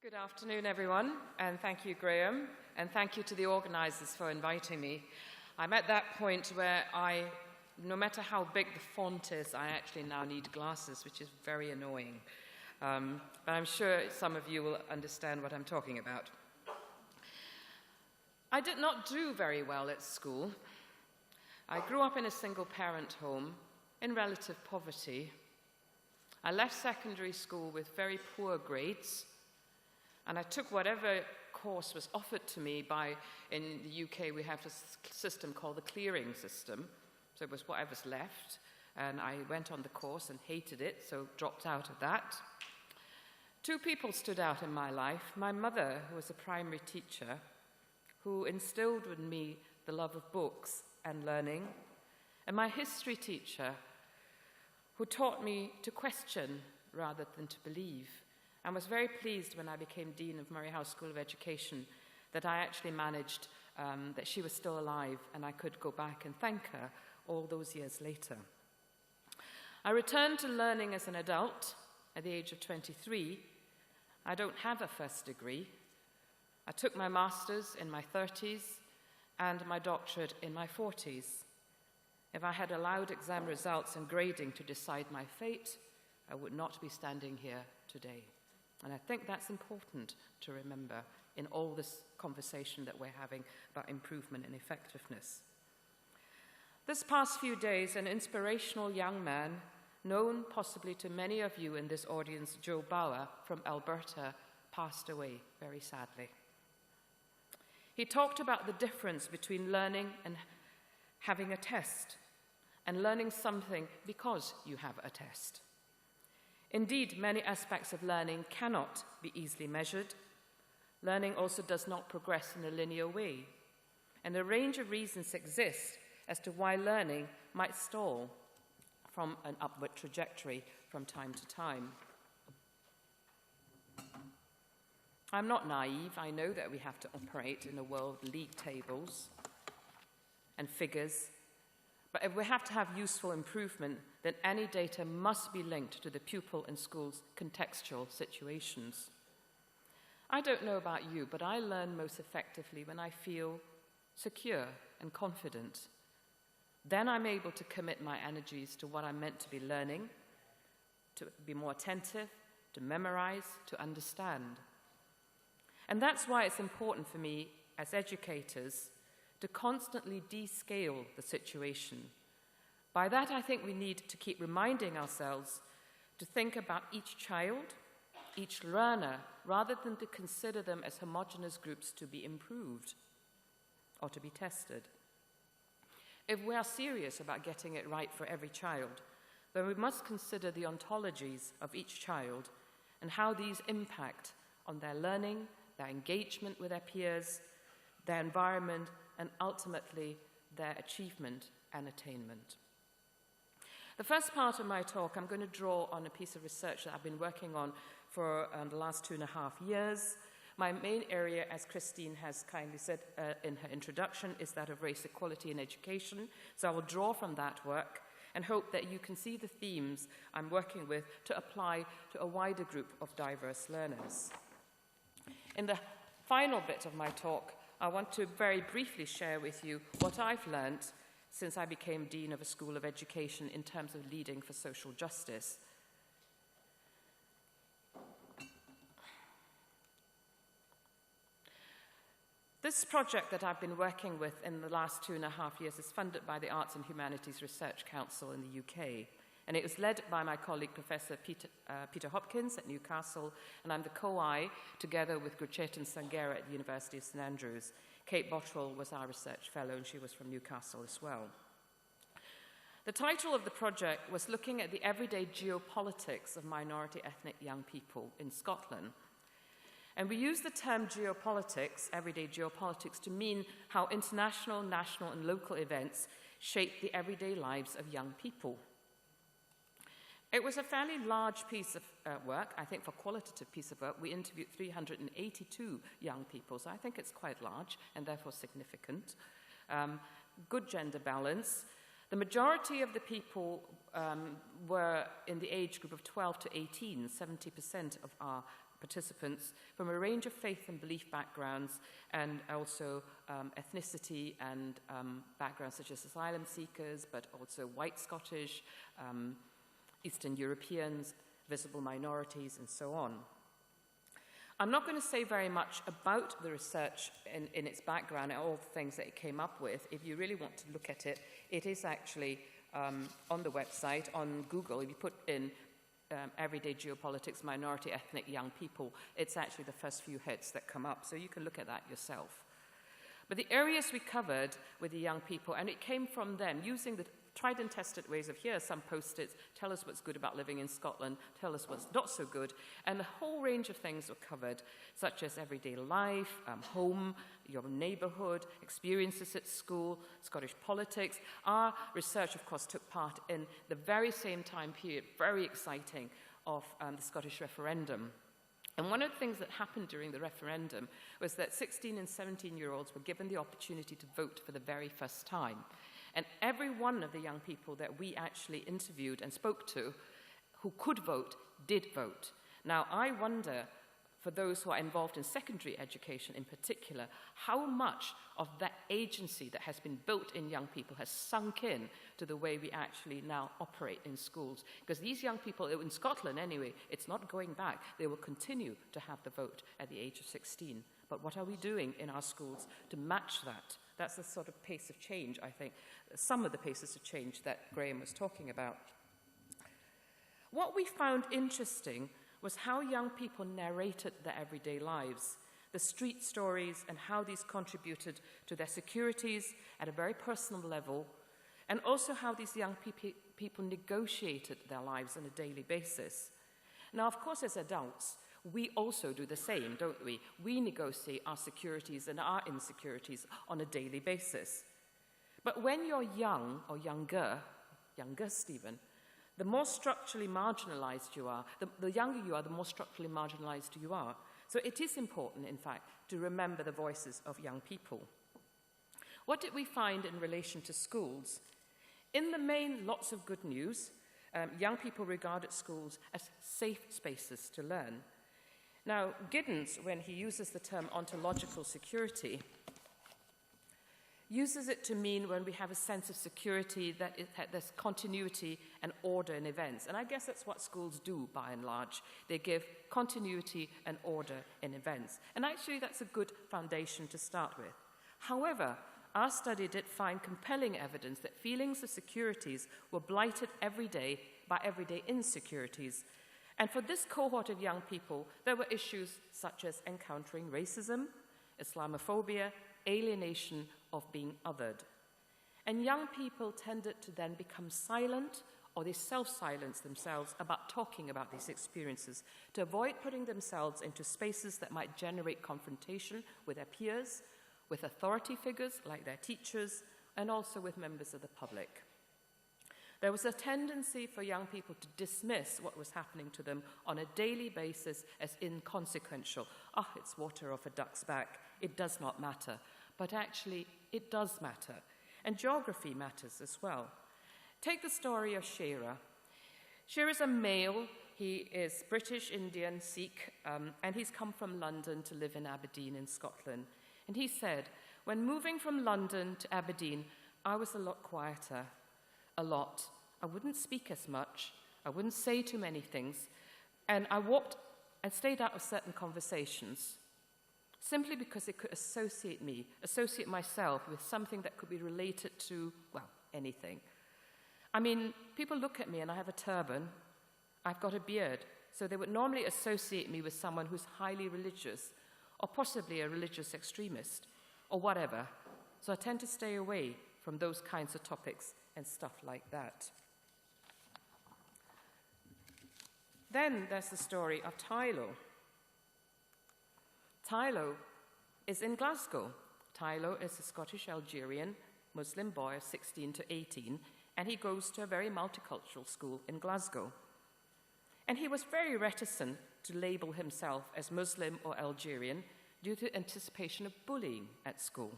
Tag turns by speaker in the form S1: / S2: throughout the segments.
S1: Good afternoon, everyone, and thank you, Graham, and thank you to the organisers for inviting me. I'm at that point where no matter how big the font is, I actually now need glasses, which is very annoying. But I'm sure some of you will understand what I'm talking about. I did not do very well at school. I grew up in a single-parent home in relative poverty. I left secondary school with very poor grades, and I took whatever course was offered to me in the UK, we have a system called the clearing system. So it was whatever's left. And I went on the course and hated it, so dropped out of that. Two people stood out in my life. My mother, who was a primary teacher, who instilled in me the love of books and learning. And my history teacher, who taught me to question rather than to believe. And was very pleased when I became Dean of Murray House School of Education that I actually managed, that she was still alive and I could go back and thank her all those years later. I returned to learning as an adult at the age of 23. I don't have a first degree. I took my master's in my 30s and my doctorate in my 40s. If I had allowed exam results and grading to decide my fate, I would not be standing here today. And I think that's important to remember in all this conversation that we're having about improvement and effectiveness. This past few days, an inspirational young man, known possibly to many of you in this audience, Joe Bauer from Alberta, passed away very sadly. He talked about the difference between learning and having a test, and learning something because you have a test. Indeed, many aspects of learning cannot be easily measured. Learning also does not progress in a linear way, and a range of reasons exist as to why learning might stall from an upward trajectory from time to time. I'm not naive. I know that we have to operate in a world of league tables and figures. But if we have to have useful improvement, then any data must be linked to the pupil and school's contextual situations. I don't know about you, but I learn most effectively when I feel secure and confident. Then I'm able to commit my energies to what I'm meant to be learning, to be more attentive, to memorize, to understand. And that's why it's important for me as educators to constantly descale the situation. By that, I think we need to keep reminding ourselves to think about each child, each learner, rather than to consider them as homogeneous groups to be improved or to be tested. If we are serious about getting it right for every child, then we must consider the ontologies of each child and how these impact on their learning, their engagement with their peers, their environment, and ultimately their achievement and attainment. The first part of my talk, I'm going to draw on a piece of research that I've been working on for the last 2.5 years. My main area, as Christine has kindly said in her introduction, is that of race equality in education. So I will draw from that work and hope that you can see the themes I'm working with to apply to a wider group of diverse learners. In the final bit of my talk, I want to very briefly share with you what I've learned since I became Dean of a School of Education in terms of leading for social justice. This project that I've been working with in the last 2.5 years is funded by the Arts and Humanities Research Council in the UK. And it was led by my colleague, Professor Peter Hopkins at Newcastle, and I'm the co-I, together with Gurchetan Sangera at the University of St Andrews. Kate Bottrell was our research fellow, and she was from Newcastle as well. The title of the project was looking at the everyday geopolitics of minority ethnic young people in Scotland. And we use the term geopolitics, everyday geopolitics, to mean how international, national, and local events shape the everyday lives of young people. It was a fairly large piece of work. I think for a qualitative piece of work, we interviewed 382 young people, so I think it's quite large and therefore significant. Good gender balance. The majority of the people were in the age group of 12 to 18. 70% of our participants from a range of faith and belief backgrounds, and also ethnicity and backgrounds such as asylum seekers, but also white Scottish, Eastern Europeans, visible minorities, and so on. I'm not going to say very much about the research in its background and all the things that it came up with. If you really want to look at it, it is actually on the website, on Google. If you put in everyday geopolitics, minority, ethnic, young people, it's actually the first few hits that come up, so you can look at that yourself. But the areas we covered with the young people, and it came from them, using the tried and tested ways of here, some post-its, tell us what's good about living in Scotland, tell us what's not so good, and a whole range of things were covered, such as everyday life, home, your neighbourhood, experiences at school, Scottish politics. Our research, of course, took part in the very same time period, very exciting, of the Scottish referendum. And one of the things that happened during the referendum was that 16 and 17-year-olds were given the opportunity to vote for the very first time. And every one of the young people that we actually interviewed and spoke to who could vote, did vote. Now, I wonder, for those who are involved in secondary education in particular, how much of that agency that has been built in young people has sunk in to the way we actually now operate in schools. Because these young people, in Scotland anyway, it's not going back. They will continue to have the vote at the age of 16. But what are we doing in our schools to match that? That's the sort of pace of change, I think, some of the paces of change that Graham was talking about. What we found interesting was how young people narrated their everyday lives, the street stories, and how these contributed to their securities at a very personal level, and also how these young people negotiated their lives on a daily basis. Now, of course, as adults, we also do the same, don't we? We negotiate our securities and our insecurities on a daily basis. But when you're young, or younger Stephen, the more structurally marginalized you are, the younger you are, the more structurally marginalized you are. So it is important, in fact, to remember the voices of young people. What did we find in relation to schools? In the main, lots of good news. Young people regarded schools as safe spaces to learn. Now, Giddens, when he uses the term ontological security, uses it to mean when we have a sense of security that there's continuity and order in events. And I guess that's what schools do, by and large. They give continuity and order in events. And actually, that's a good foundation to start with. However, our study did find compelling evidence that feelings of securities were blighted every day by everyday insecurities. And for this cohort of young people, there were issues such as encountering racism, Islamophobia, alienation of being othered. And young people tended to then become silent, or they self-silence themselves about talking about these experiences to avoid putting themselves into spaces that might generate confrontation with their peers, with authority figures like their teachers, and also with members of the public. There was a tendency for young people to dismiss what was happening to them on a daily basis as inconsequential. Oh, it's water off a duck's back. It does not matter. But actually, it does matter. And geography matters as well. Take the story of Shera. Shera's a male. He is British, Indian, Sikh, and he's come from London to live in Aberdeen in Scotland. And he said, when moving from London to Aberdeen, I was a lot quieter. A lot. I wouldn't speak as much. I wouldn't say too many things. And I walked and stayed out of certain conversations simply because it could associate myself with something that could be related to, well, anything. I mean, people look at me and I have a turban. I've got a beard. So they would normally associate me with someone who's highly religious or possibly a religious extremist or whatever. So I tend to stay away from those kinds of topics and stuff like that. Then there's the story of Tylo. Tylo is in Glasgow. Tylo is a Scottish Algerian Muslim boy of 16 to 18, and he goes to a very multicultural school in Glasgow. And he was very reticent to label himself as Muslim or Algerian due to anticipation of bullying at school.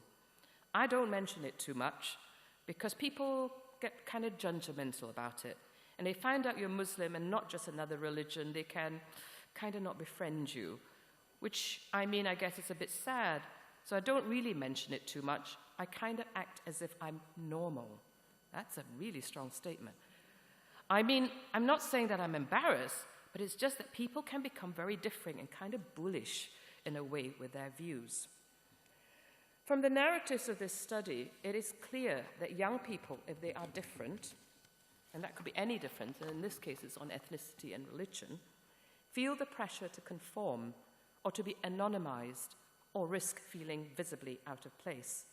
S1: I don't mention it too much because people get kind of judgmental about it. And they find out you're Muslim and not just another religion, they can kind of not befriend you, which, I mean, I guess it's a bit sad, so I don't really mention it too much. I kind of act as if I'm normal. That's a really strong statement. I mean, I'm not saying that I'm embarrassed, but it's just that people can become very different and kind of bullish in a way with their views. From the narratives of this study, it is clear that young people, if they are different, and that could be any difference, and in this case it's on ethnicity and religion, feel the pressure to conform or to be anonymized or risk feeling visibly out of place.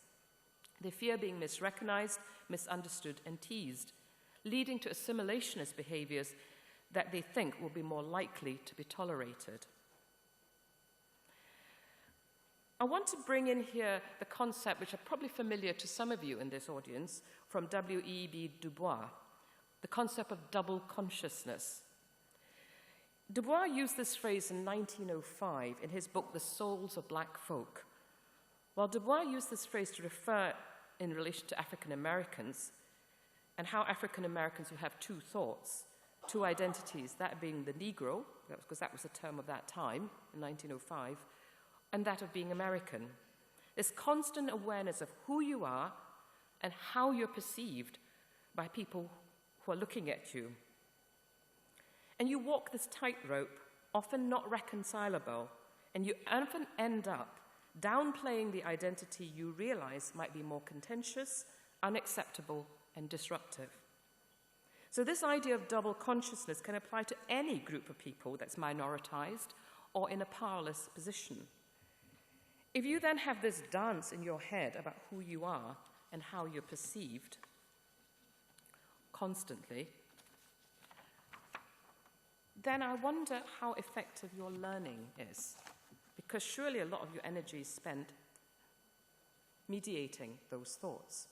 S1: They fear being misrecognized, misunderstood, and teased, leading to assimilationist behaviors that they think will be more likely to be tolerated. I want to bring in here the concept, which are probably familiar to some of you in this audience, from W.E.B. Du Bois, the concept of double consciousness. Du Bois used this phrase in 1905 in his book, The Souls of Black Folk. While Du Bois used this phrase to refer in relation to African Americans and how African Americans will have two thoughts, two identities, that being the Negro, because that was the term of that time, in 1905, and that of being American. This constant awareness of who you are and how you're perceived by people who are looking at you. And you walk this tightrope, often not reconcilable, and you often end up downplaying the identity you realize might be more contentious, unacceptable, and disruptive. So this idea of double consciousness can apply to any group of people that's minoritized or in a powerless position. If you then have this dance in your head about who you are and how you're perceived constantly, then I wonder how effective your learning is, because surely a lot of your energy is spent mediating those thoughts.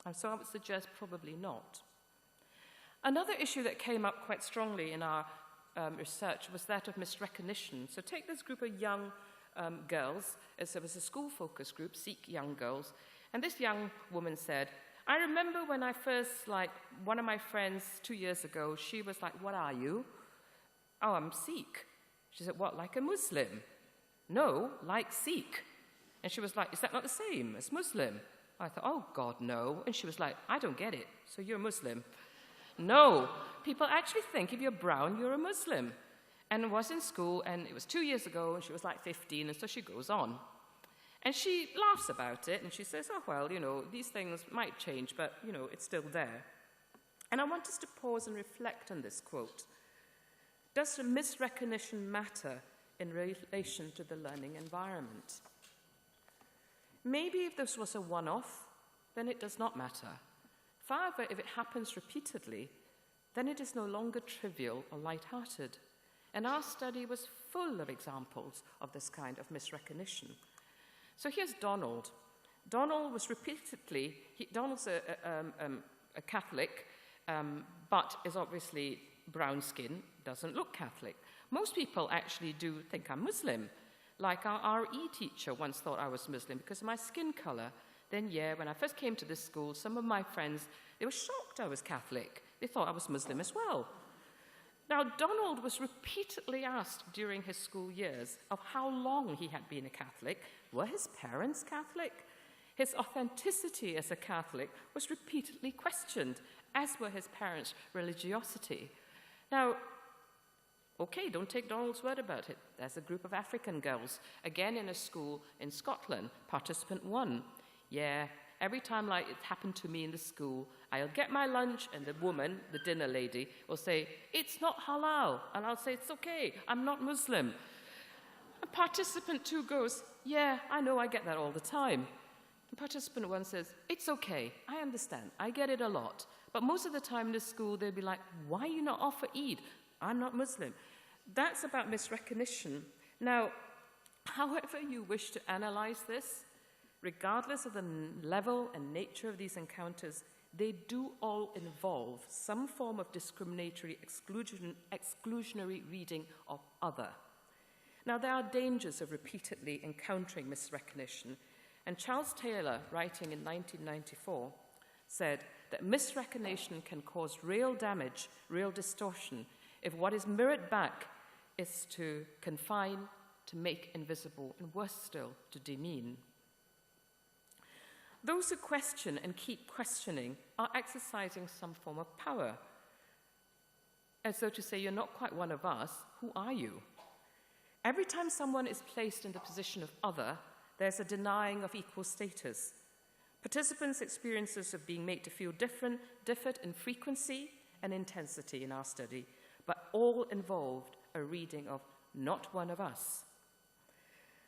S1: And so I would suggest probably not. Another issue that came up quite strongly in our research was that of misrecognition. So take this group of young girls, as there was a school focus group, Sikh young girls, and this young woman said, I remember when I first, one of my friends 2 years ago, she was like, what are you? Oh, I'm Sikh. She said, what, like a Muslim? No, like Sikh. And she was like, is that not the same as Muslim? I thought, oh, God, no. And she was like, I don't get it, so you're a Muslim. No, people actually think if you're brown, you're a Muslim. And I was in school, and it was 2 years ago, and she was like 15, and so she goes on. And she laughs about it, and she says, oh, well, these things might change, but, it's still there. And I want us to pause and reflect on this quote. Does the misrecognition matter in relation to the learning environment? Maybe if this was a one-off, then it does not matter. However, if it happens repeatedly, then it is no longer trivial or light-hearted. And our study was full of examples of this kind of misrecognition. So here's Donald. Donald was repeatedly, Donald's a Catholic, but is obviously brown skin, doesn't look Catholic. Most people actually do think I'm Muslim. Like our RE teacher once thought I was Muslim because of my skin color. Then, when I first came to this school, some of my friends, they were shocked I was Catholic. They thought I was Muslim as well. Now, Donald was repeatedly asked during his school years of how long he had been a Catholic. Were his parents Catholic? His authenticity as a Catholic was repeatedly questioned, as were his parents' religiosity. Now, okay, don't take Donald's word about it. There's a group of African girls, again in a school in Scotland, participant 1. Every time it happened to me in the school, I'll get my lunch and the woman, the dinner lady, will say, it's not halal. And I'll say, it's okay, I'm not Muslim. And participant 2 goes, I know, I get that all the time. And participant 1 says, it's okay, I understand, I get it a lot. But most of the time in the school, they'll be like, why are you not off for Eid? I'm not Muslim. That's about misrecognition. Now, however you wish to analyze this, regardless of the level and nature of these encounters, they do all involve some form of discriminatory exclusionary reading of other. Now, there are dangers of repeatedly encountering misrecognition, and Charles Taylor, writing in 1994, said that misrecognition can cause real damage, real distortion, if what is mirrored back is to confine, to make invisible, and worse still, to demean. Those who question and keep questioning are exercising some form of power. As though to say, you're not quite one of us, who are you? Every time someone is placed in the position of other, there's a denying of equal status. Participants' experiences of being made to feel different differed in frequency and intensity in our study, but all involved a reading of not one of us.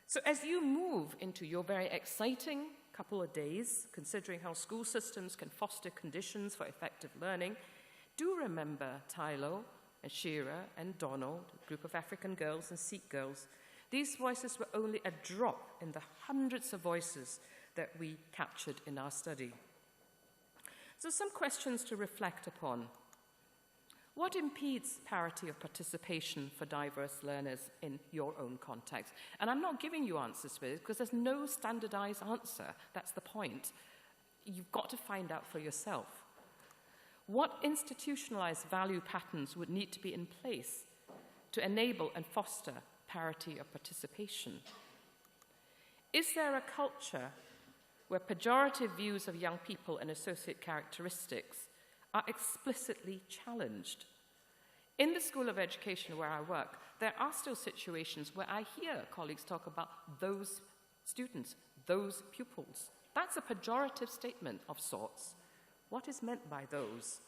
S1: So as you move into your very exciting couple of days, considering how school systems can foster conditions for effective learning, do remember Tylo and Shira and Donald, a group of African girls and Sikh girls. These voices were only a drop in the hundreds of voices that we captured in our study. So some questions to reflect upon. What impedes parity of participation for diverse learners in your own context? And I'm not giving you answers for this because there's no standardized answer. That's the point. You've got to find out for yourself. What institutionalized value patterns would need to be in place to enable and foster parity of participation? Is there a culture where pejorative views of young people and associate characteristics are explicitly challenged? In the School of Education where I work, there are still situations where I hear colleagues talk about those students, those pupils. That's a pejorative statement of sorts. What is meant by those?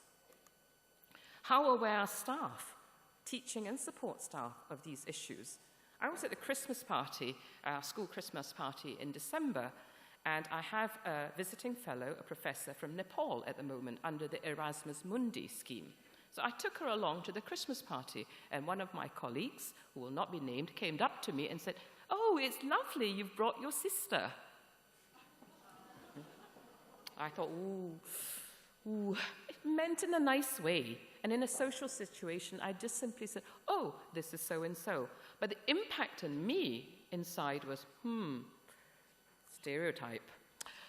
S1: How aware are staff, teaching and support staff, of these issues? I was at the Christmas party, our school Christmas party in December, and I have a visiting fellow, a professor from Nepal at the moment under the Erasmus Mundi scheme. So I took her along to the Christmas party, and one of my colleagues, who will not be named, came up to me and said, "Oh, it's lovely, you've brought your sister." I thought, ooh, it meant in a nice way. And in a social situation, I just simply said, "Oh, this is so-and-so." But the impact on me inside was, stereotype.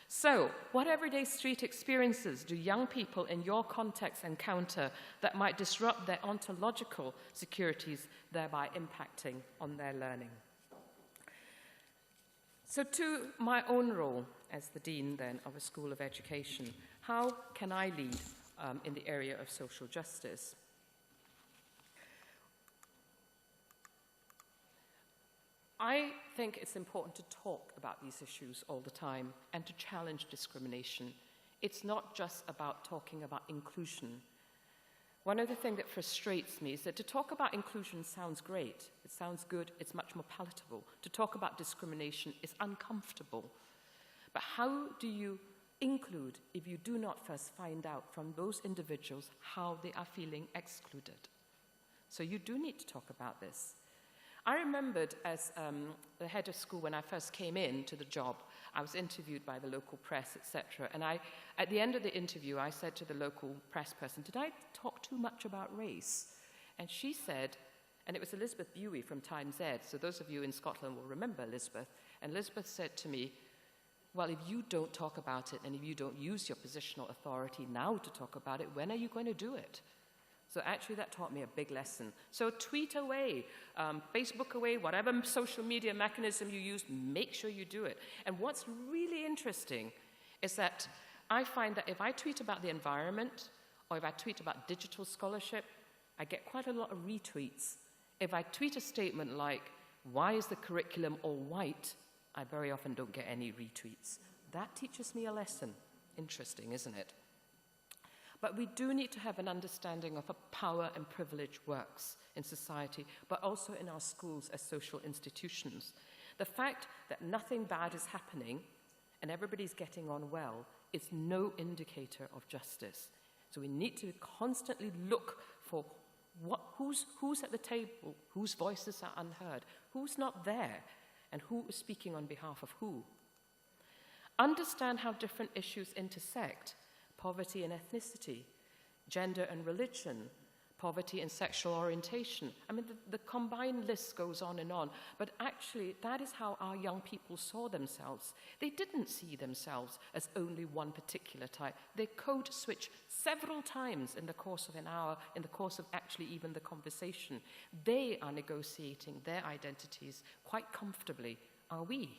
S1: So, what everyday street experiences do young people in your context encounter that might disrupt their ontological securities, thereby impacting on their learning? So to my own role as the Dean, then, of a School of Education, how can I lead in the area of social justice? I think it's important to talk about these issues all the time and to challenge discrimination. It's not just about talking about inclusion. One of the things that frustrates me is that to talk about inclusion sounds great, it sounds good, it's much more palatable. To talk about discrimination is uncomfortable. But how do you include if you do not first find out from those individuals how they are feeling excluded? So you do need to talk about this. I remembered as the head of school when I first came into the job, I was interviewed by the local press, etc. And at the end of the interview, I said to the local press person, "Did I talk too much about race?" And she said, and it was Elizabeth Buey from Times Ed, so those of you in Scotland will remember Elizabeth, and Elizabeth said to me, "Well, if you don't talk about it and if you don't use your positional authority now to talk about it, when are you going to do it?" So actually that taught me a big lesson. So tweet away, Facebook away, whatever social media mechanism you use, make sure you do it. And what's really interesting is that I find that if I tweet about the environment or if I tweet about digital scholarship, I get quite a lot of retweets. If I tweet a statement like, "Why is the curriculum all white?" I very often don't get any retweets. That teaches me a lesson. Interesting, isn't it? But we do need to have an understanding of how power and privilege works in society, but also in our schools as social institutions. The fact that nothing bad is happening and everybody's getting on well is no indicator of justice. So we need to constantly look for who's at the table, whose voices are unheard, who's not there, and who is speaking on behalf of who. Understand how different issues intersect: poverty and ethnicity, gender and religion, poverty and sexual orientation. I mean, the combined list goes on, but actually that is how our young people saw themselves. They didn't see themselves as only one particular type. They code switch several times in the course of an hour, in the course of actually even the conversation. They are negotiating their identities quite comfortably. Are we?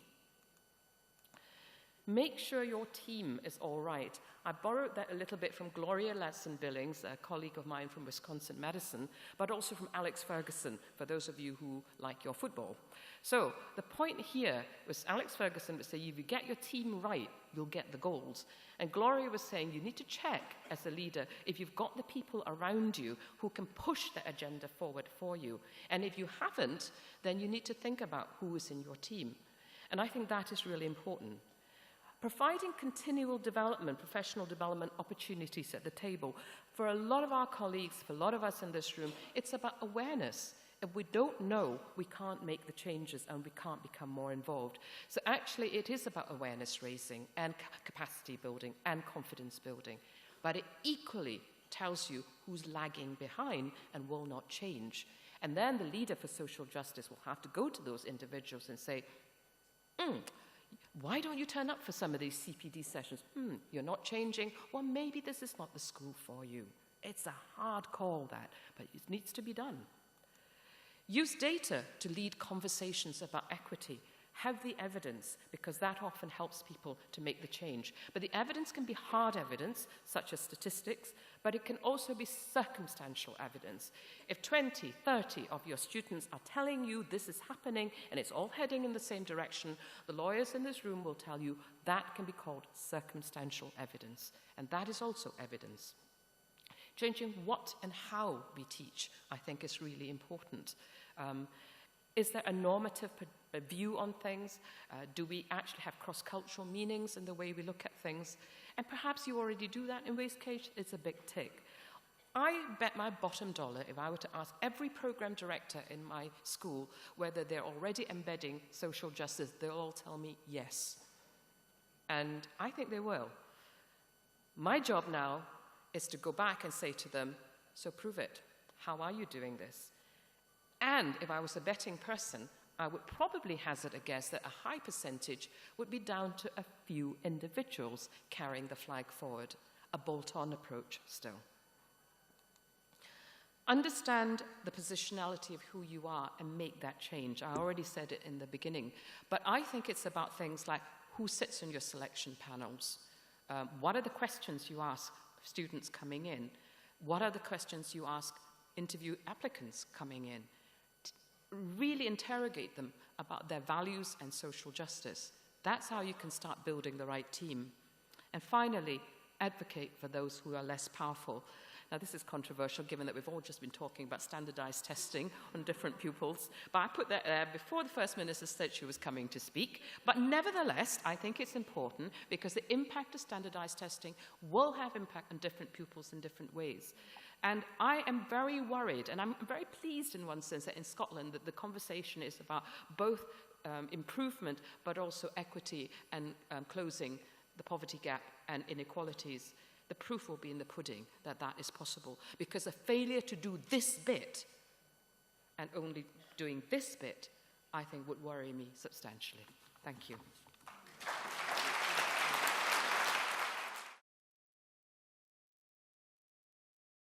S1: Make sure your team is all right. I borrowed that a little bit from Gloria Ladson-Billings, a colleague of mine from Wisconsin-Madison, but also from Alex Ferguson, for those of you who like your football. So the point here was Alex Ferguson would say, if you get your team right, you'll get the goals. And Gloria was saying, you need to check as a leader if you've got the people around you who can push the agenda forward for you. And if you haven't, then you need to think about who is in your team. And I think that is really important. Providing continual development, professional development opportunities at the table. For a lot of our colleagues, for a lot of us in this room, it's about awareness. If we don't know, we can't make the changes and we can't become more involved. So actually, it is about awareness raising and capacity building and confidence building. But it equally tells you who's lagging behind and will not change. And then the leader for social justice will have to go to those individuals and say, why don't you turn up for some of these CPD sessions? You're not changing. Well, maybe this is not the school for you. It's a hard call, that, but it needs to be done. Use data to lead conversations about equity. Have the evidence, because that often helps people to make the change. But the evidence can be hard evidence, such as statistics, but it can also be circumstantial evidence. If 20, 30 of your students are telling you this is happening and it's all heading in the same direction, the lawyers in this room will tell you that can be called circumstantial evidence. And that is also evidence. Changing what and how we teach, I think, is really important. Is there a normative view on things? Do we actually have cross-cultural meanings in the way we look at things? And perhaps you already do that, in which case it's a big tick. I bet my bottom dollar if I were to ask every program director in my school whether they're already embedding social justice, they'll all tell me yes. And I think they will. My job now is to go back and say to them, so prove it. How are you doing this? And if I was a betting person, I would probably hazard a guess that a high percentage would be down to a few individuals carrying the flag forward, a bolt-on approach still. Understand the positionality of who you are and make that change. I already said it in the beginning, but I think it's about things like who sits on your selection panels, what are the questions you ask students coming in, what are the questions you ask interview applicants coming in. Really interrogate them about their values and social justice. That's how you can start building the right team. And finally, advocate for those who are less powerful. Now, this is controversial, given that we've all just been talking about standardized testing on different pupils. But I put that there before the First Minister said she was coming to speak. But nevertheless, I think it's important because the impact of standardized testing will have impact on different pupils in different ways. And I am very worried, and I'm very pleased in one sense that in Scotland that the conversation is about both improvement but also equity and closing the poverty gap and inequalities. The proof will be in the pudding that that is possible, because a failure to do this bit and only doing this bit, I think, would worry me substantially. Thank you.